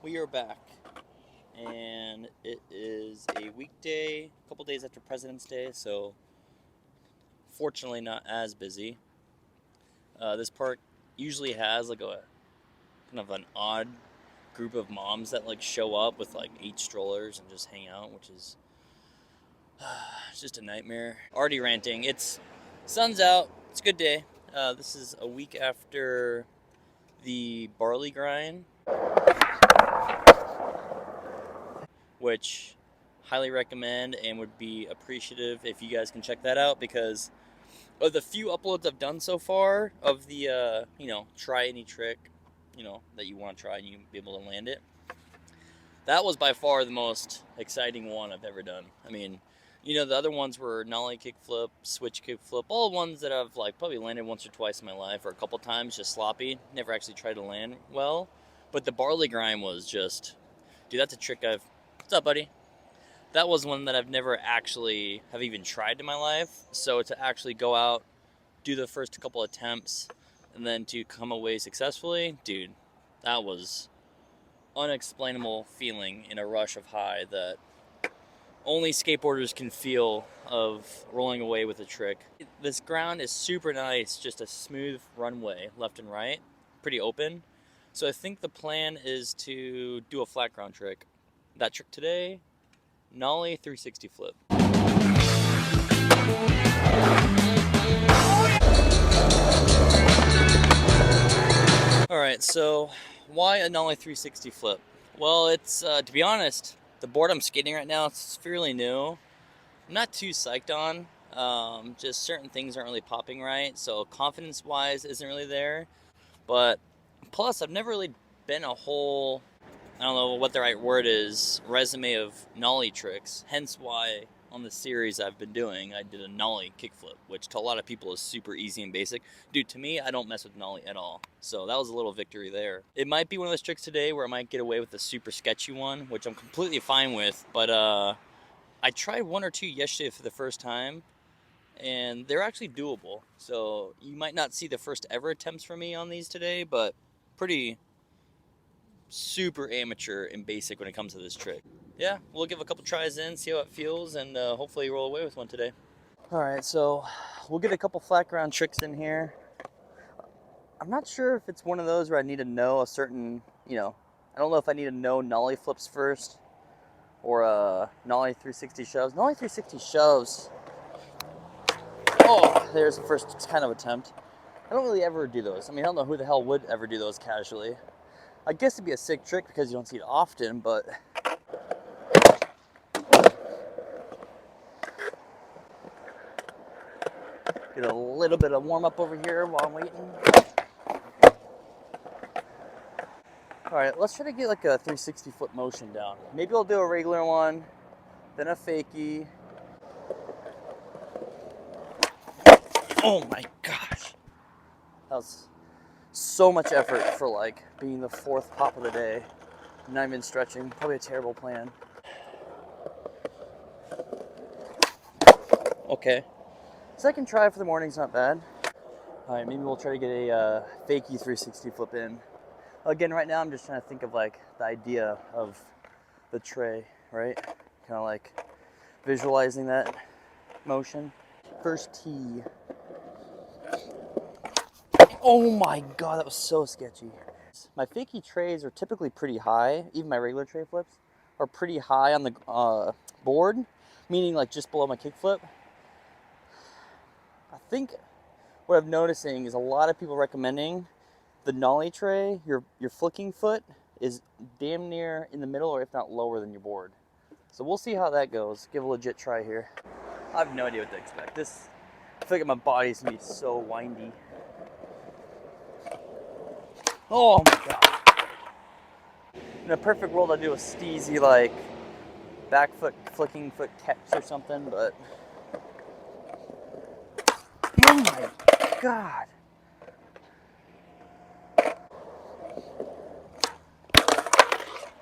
We are back, and it is a weekday, a couple days after President's Day, so fortunately not as busy. This park usually has like a kind of an odd group of moms that like show up with like 8 strollers and just hang out, which is just a nightmare. Already ranting. It's sun's out. It's a good day. This is a week after the barley grind, which highly recommend and would be appreciative if you guys can check that out, because of the few uploads I've done so far of the try any trick that you want to try and you be able to land it. That was by far the most exciting one I've ever done. I mean, the other ones were nollie kickflip, switch kickflip, all ones that I've like probably landed once or twice in my life, or a couple times, just sloppy, never actually tried to land well. But the barley grind was just, dude, that's a trick what's up, buddy? That was one that I've never actually have even tried in my life. So to actually go out, do the first couple attempts, and then to come away successfully, dude, that was unexplainable feeling in a rush of high that only skateboarders can feel of rolling away with a trick. This ground is super nice, just a smooth runway left and right, pretty open. So I think the plan is to do a flat ground trick. That trick today, nollie 360 flip. Alright, so why a nollie 360 flip? Well, it's, to be honest, the board I'm skating right now, it's fairly new. I'm not too psyched on. Just certain things aren't really popping right, so confidence-wise isn't really there. But plus, I've never really been a whole, I don't know what the right word is, resume of nollie tricks. Hence why on the series I've been doing, I did a nollie kickflip, which to a lot of people is super easy and basic. Dude, to me, I don't mess with nollie at all. So that was a little victory there. It might be one of those tricks today where I might get away with a super sketchy one, which I'm completely fine with, but I tried one or two yesterday for the first time, and they're actually doable. So you might not see the first ever attempts from me on these today, but pretty super amateur and basic when it comes to this trick. Yeah, we'll give a couple tries in, see how it feels, and hopefully roll away with one today. All right, so we'll get a couple flat ground tricks in here. I'm not sure if it's one of those where I need to know a certain, I don't know if I need to know nollie flips first or nollie 360 shoves. Nollie 360 shoves. Oh, there's the first kind of attempt. I don't really ever do those. I mean, I don't know who the hell would ever do those casually. I guess it'd be a sick trick because you don't see it often, but get a little bit of warm up over here while I'm waiting. All right, let's try to get like a 360 flip motion down. Maybe I'll do a regular one, then a fakie. Oh my gosh. That was so much effort for like being the fourth pop of the day. I'm not even stretching, probably a terrible plan. Okay, second try for the morning's not bad. All right, maybe we'll try to get a fakie 360 flip in. Again, right now I'm just trying to think of like the idea of the tray, right? Kind of like visualizing that motion. First tee. Oh my god, that was so sketchy. My fakie trays are typically pretty high. Even my regular tray flips are pretty high on the board, meaning like just below my kickflip. I think what I'm noticing is a lot of people recommending the nollie tray, your flicking foot is damn near in the middle, or if not lower than your board. So we'll see how that goes. Give a legit try here. I have no idea what to expect. I feel like my body's gonna be so windy. Oh my god. In a perfect world, I'd do a steezy like back foot flicking foot catch or something, but oh my god.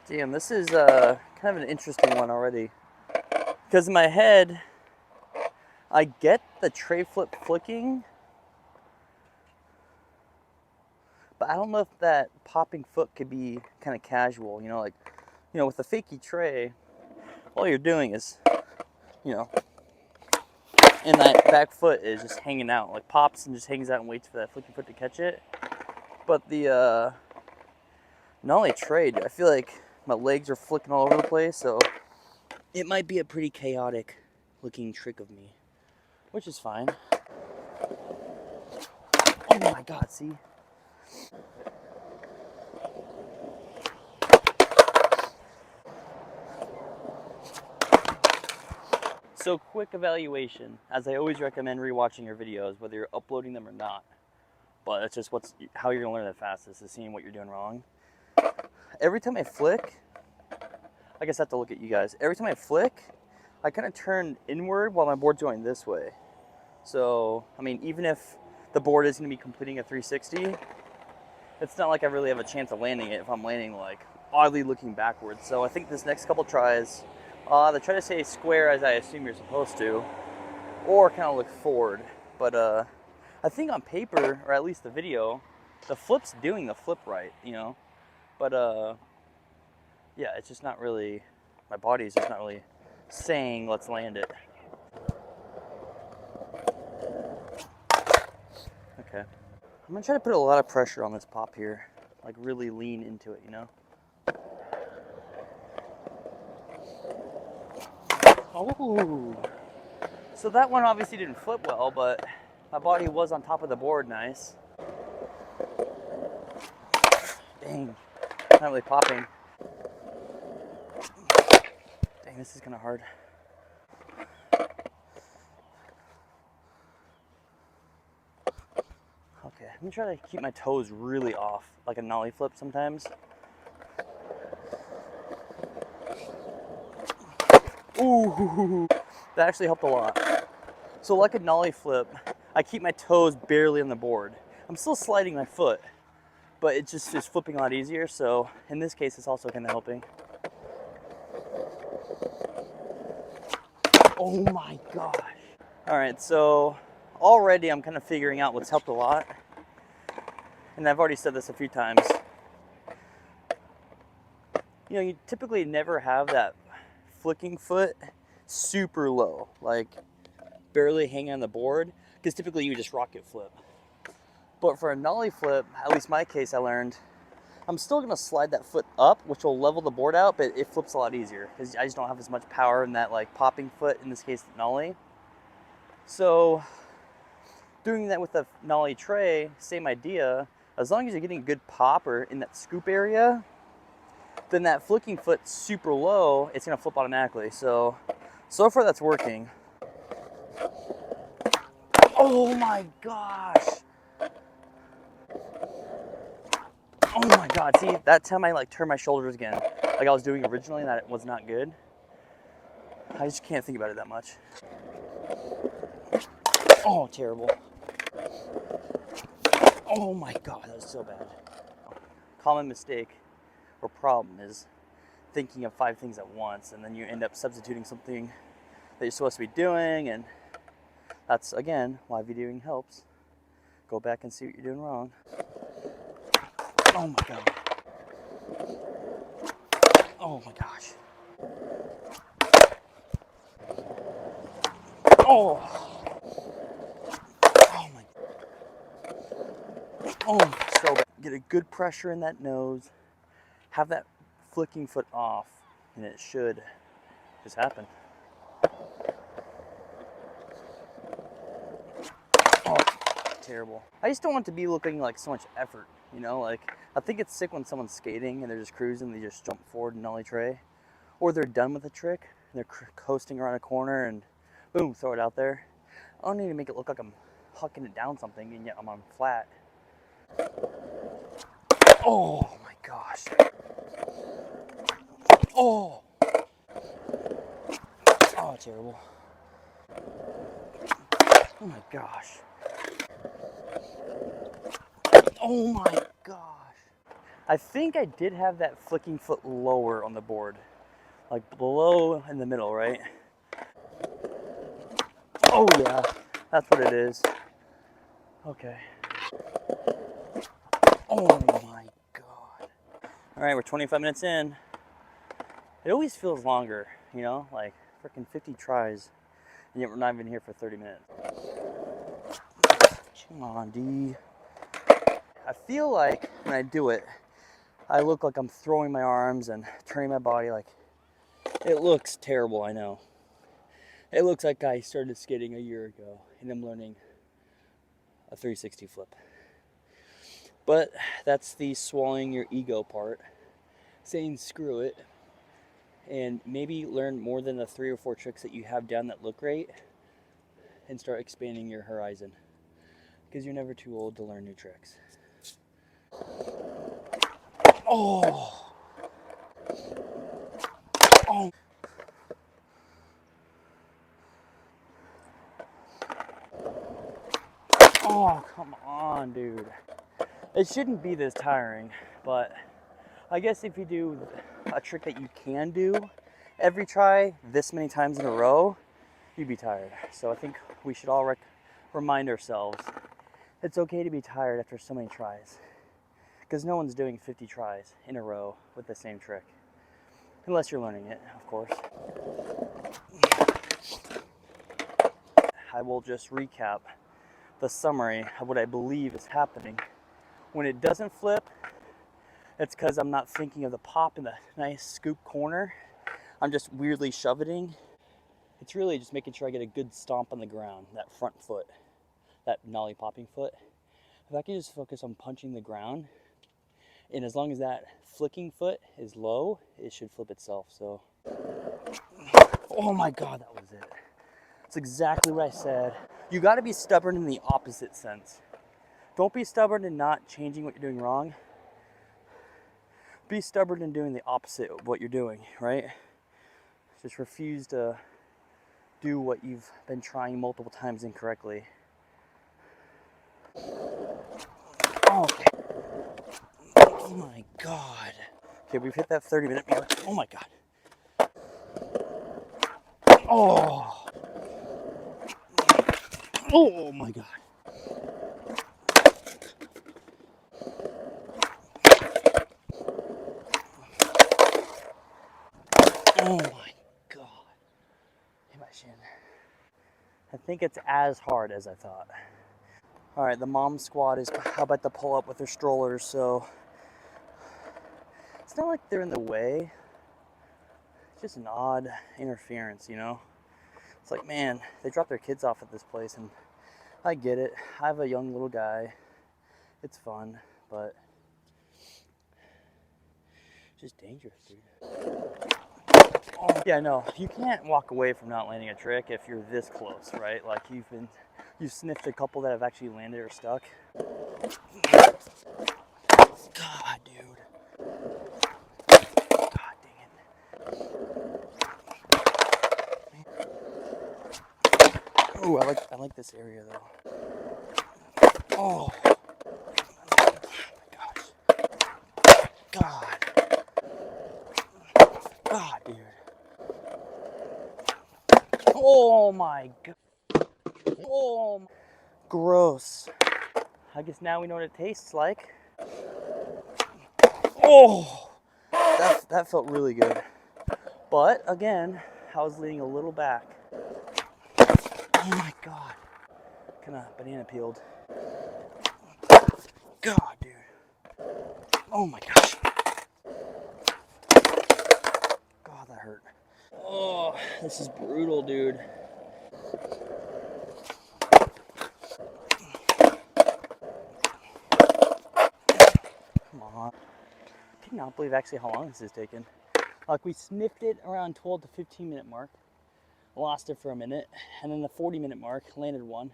Damn, this is kind of an interesting one already. Because in my head, I get the tray flip flicking, But I don't know if that popping foot could be kind of casual, you know, like, you know, with the fakie tray, all you're doing is, you know, and that back foot is just hanging out, like pops and just hangs out and waits for that flicking foot to catch it. But the Nollie tray, I feel like my legs are flicking all over the place, so it might be a pretty chaotic looking trick of me, which is fine. Oh my god, see? So quick evaluation, as I always recommend rewatching your videos, whether you're uploading them or not. But that's just how you're gonna learn the fastest, is seeing what you're doing wrong. Every time I flick, I guess I have to look at you guys. Every time I flick, I kind of turn inward while my board's going this way. So, I mean, even if the board is gonna be completing a 360, it's not like I really have a chance of landing it if I'm landing like oddly looking backwards. So I think this next couple tries, they try to stay square as I assume you're supposed to, or kind of look forward. But I think on paper, or at least the video, the flip's doing the flip right, you know. But yeah, it's just not really, my body's just not really saying let's land it. Okay. I'm gonna try to put a lot of pressure on this pop here, like really lean into it, you know. Oh, so that one obviously didn't flip well, but my body was on top of the board nice. Dang, not really popping. Dang, this is kind of hard. Okay, I'm gonna try to keep my toes really off, like a nollie flip sometimes. Ooh, that actually helped a lot. So like a nollie flip, I keep my toes barely on the board. I'm still sliding my foot, but it's just flipping a lot easier. So in this case, it's also kind of helping. Oh my gosh. All right, so already I'm kind of figuring out what's helped a lot. And I've already said this a few times. You know, you typically never have that flicking foot super low, like barely hanging on the board, because typically you just rocket flip. But for a nollie flip, at least my case I learned, I'm still gonna slide that foot up, which will level the board out, but it flips a lot easier because I just don't have as much power in that like popping foot, in this case the nollie. So doing that with a nollie tray, same idea. As long as you're getting a good popper in that scoop area, then that flicking foot super low, it's gonna flip automatically. So far that's working. Oh my gosh. Oh my god, see, that time I like turned my shoulders again, like I was doing originally, and that was not good. I just can't think about it that much. Oh, terrible. Oh my god, that was so bad. Common mistake or problem is thinking of 5 things at once, and then you end up substituting something that you're supposed to be doing, and that's, again, why videoing helps. Go back and see what you're doing wrong. Oh my god. Oh my gosh. Oh. Oh my. Oh, so bad. Get a good pressure in that nose. Have that flicking foot off, and it should just happen. Oh, terrible. I just don't want to be looking like so much effort, you know? Like, I think it's sick when someone's skating and they're just cruising, they just jump forward and nollie tray. Or they're done with a trick, and they're coasting around a corner and boom, throw it out there. I don't need to make it look like I'm hucking it down something and yet I'm on flat. Oh my gosh. Oh. Oh, terrible. Oh my gosh. Oh my gosh. I think I did have that flicking foot lower on the board. Like below in the middle, right? Oh yeah, that's what it is. Okay. Oh my God. All right, we're 25 minutes in. It always feels longer, you know, like freaking 50 tries, and yet we're not even here for 30 minutes. Come on, D. I feel like when I do it, I look like I'm throwing my arms and turning my body like, it looks terrible, I know. It looks like I started skating a year ago and I'm learning a 360 flip. But that's the swallowing your ego part, saying screw it, and maybe learn more than the 3 or 4 tricks that you have down that look great and start expanding your horizon, because you're never too old to learn new tricks. Oh! Oh! Oh, come on, dude. It shouldn't be this tiring, but I guess if you do a trick that you can do every try this many times in a row, you'd be tired. So I think we should all remind ourselves it's okay to be tired after so many tries, because no one's doing 50 tries in a row with the same trick, unless you're learning it, of course. I will just recap the summary of what I believe is happening. When it doesn't flip, it's because I'm not thinking of the pop in the nice scoop corner. I'm just weirdly shoveting. It's really just making sure I get a good stomp on the ground, that front foot, that nollie popping foot. If I can just focus on punching the ground, and as long as that flicking foot is low, it should flip itself. So, oh my God, that was it. That's exactly what I said. You got to be stubborn in the opposite sense. Don't be stubborn in not changing what you're doing wrong. Be stubborn in doing the opposite of what you're doing, right? Just refuse to do what you've been trying multiple times incorrectly. Oh, okay. Oh my God. Okay, we've hit that 30-minute mark. Oh my God. Oh. Oh my God. Oh my God. Hit my shin. I think it's as hard as I thought. All right, the mom squad is about to pull up with their strollers, so it's not like they're in the way. It's just an odd interference, you know? It's like, man, they dropped their kids off at this place, and I get it. I have a young little guy. It's fun, but it's just dangerous, dude. Oh, yeah, no, you can't walk away from not landing a trick if you're this close, right? Like you've sniffed a couple that have actually landed or stuck. God, dude. God dang it. Oh, I like this area though. Oh. Oh my gosh. God. God, dude. Oh my God. Oh. Gross. I guess now we know what it tastes like. Oh. That felt really good. But again, I was leaning a little back. Oh my God. Kind of banana peeled. God, dude. Oh my gosh. God, that hurt. Oh, this is brutal, dude. Come on. I cannot believe actually how long this has taken. Like, we sniffed it around 12 to 15 minute mark. Lost it for a minute. And then the 40-minute mark, landed one.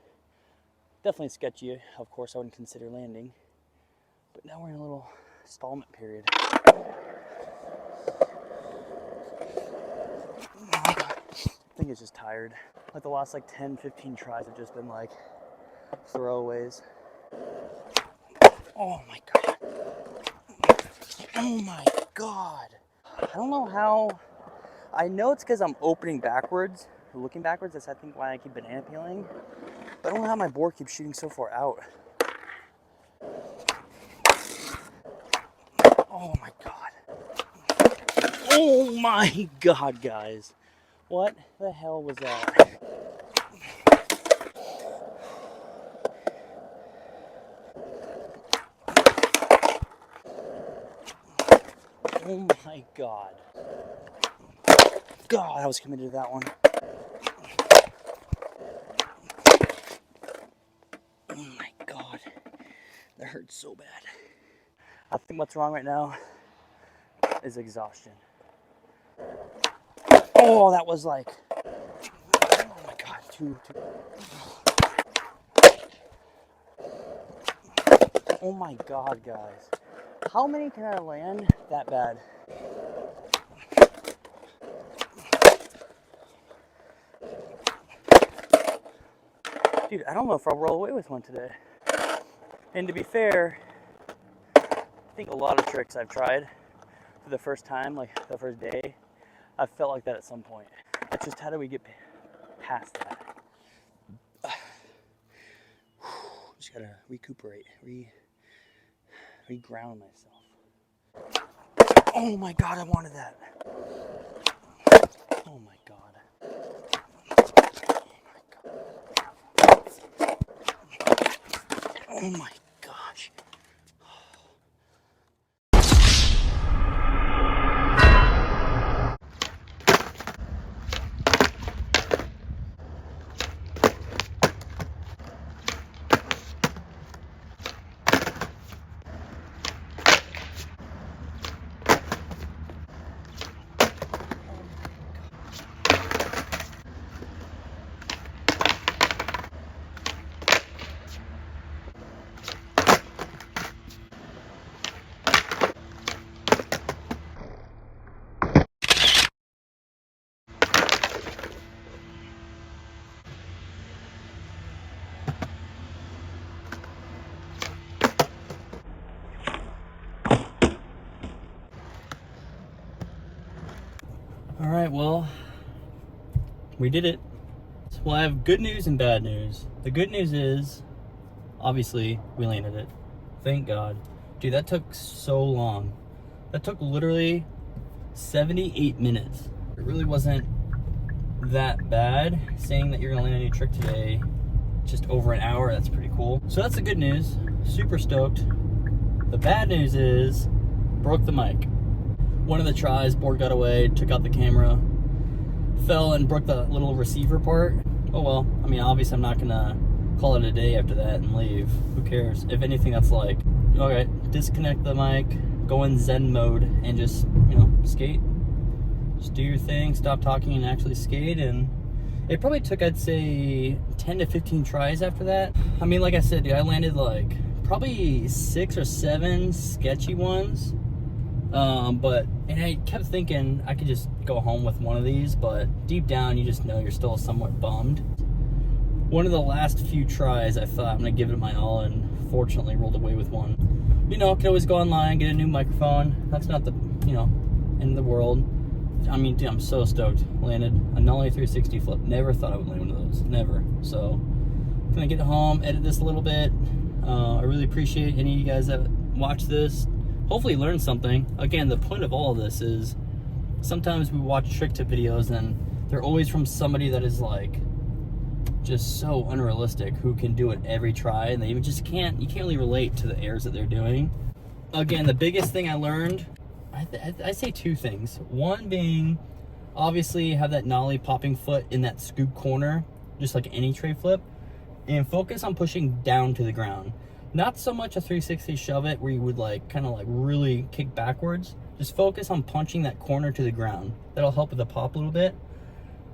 Definitely sketchy. Of course, I wouldn't consider landing. But now we're in a little stallment period. I think it's just tired. Like the last 10, 15 tries have just been like throwaways. Oh my God. Oh my God. I don't know how. I know it's because I'm opening backwards, looking backwards. That's I think why I keep banana peeling. But I don't know how my board keeps shooting so far out. Oh my god. Oh my god, guys. What the hell was that? Oh my god. God, I was committed to that one. Oh my god. That hurts so bad. I think what's wrong right now is exhaustion. Oh, that was like, oh my god, too. Oh my god, guys. How many can I land that bad? Dude, I don't know if I'll roll away with one today. And to be fair, I think a lot of tricks I've tried for the first time, like the first day, I've felt like that at some point. It's just, how do we get past that? Just gotta recuperate, re-ground myself. Oh my god, I wanted that. Oh my god. Oh my gosh. All right, well, we did it. Well, I have good news and bad news. The good news is, obviously, we landed it. Thank God. Dude, that took so long. That took literally 78 minutes. It really wasn't that bad. Saying that you're gonna land a new trick today, just over an hour, that's pretty cool. So that's the good news. Super stoked. The bad news is, broke the mic. One of the tries, board got away, took out the camera, fell and broke the little receiver part. Oh well, I mean, obviously I'm not gonna call it a day after that and leave. Who cares? If anything, that's like, okay, disconnect the mic, go in Zen mode and just, skate. Just do your thing, stop talking and actually skate. And it probably took, I'd say, 10 to 15 tries after that. I mean, like I said, dude, I landed like probably 6 or 7 sketchy ones. And I kept thinking I could just go home with one of these, but deep down you just know you're still somewhat bummed. One of the last few tries I thought I'm gonna give it my all, and fortunately rolled away with one. Could always go online, get a new microphone. That's not the, end of the world. I mean, dude, I'm so stoked. Landed a Nollie 360 flip. Never thought I would land one of those, never. So, gonna get home, edit this a little bit. I really appreciate any of you guys that watch this. Hopefully learn something. Again, the point of all of this is sometimes we watch trick tip videos and they're always from somebody that is like just so unrealistic, who can do it every try, and they even just can't, you can't really relate to the airs that they're doing. Again, the biggest thing I learned, I say 2 things. One being, obviously have that Nollie popping foot in that scoop corner, just like any tray flip, and focus on pushing down to the ground. Not so much a 360 shove it where you would kind of really kick backwards. Just focus on punching that corner to the ground. That'll help with the pop a little bit.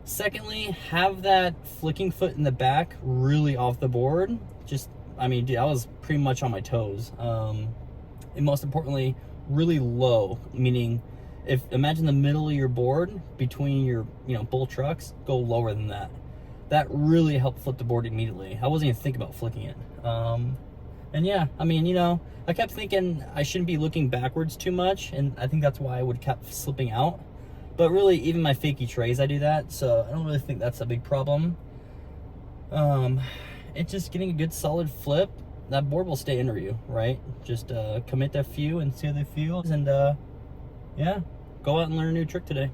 Secondly, have that flicking foot in the back really off the board. Just, I mean, dude, I was pretty much on my toes. And most importantly, really low, meaning imagine the middle of your board between your, bull trucks, go lower than that. That really helped flip the board immediately. I wasn't even thinking about flicking it. And yeah, I mean, I kept thinking I shouldn't be looking backwards too much, and I think that's why I would kept slipping out. But really, even my fakie trays, I do that, so I don't really think that's a big problem. It's just getting a good solid flip. that board will stay under you, right? Just commit that few and see how they feel, and yeah, go out and learn a new trick today.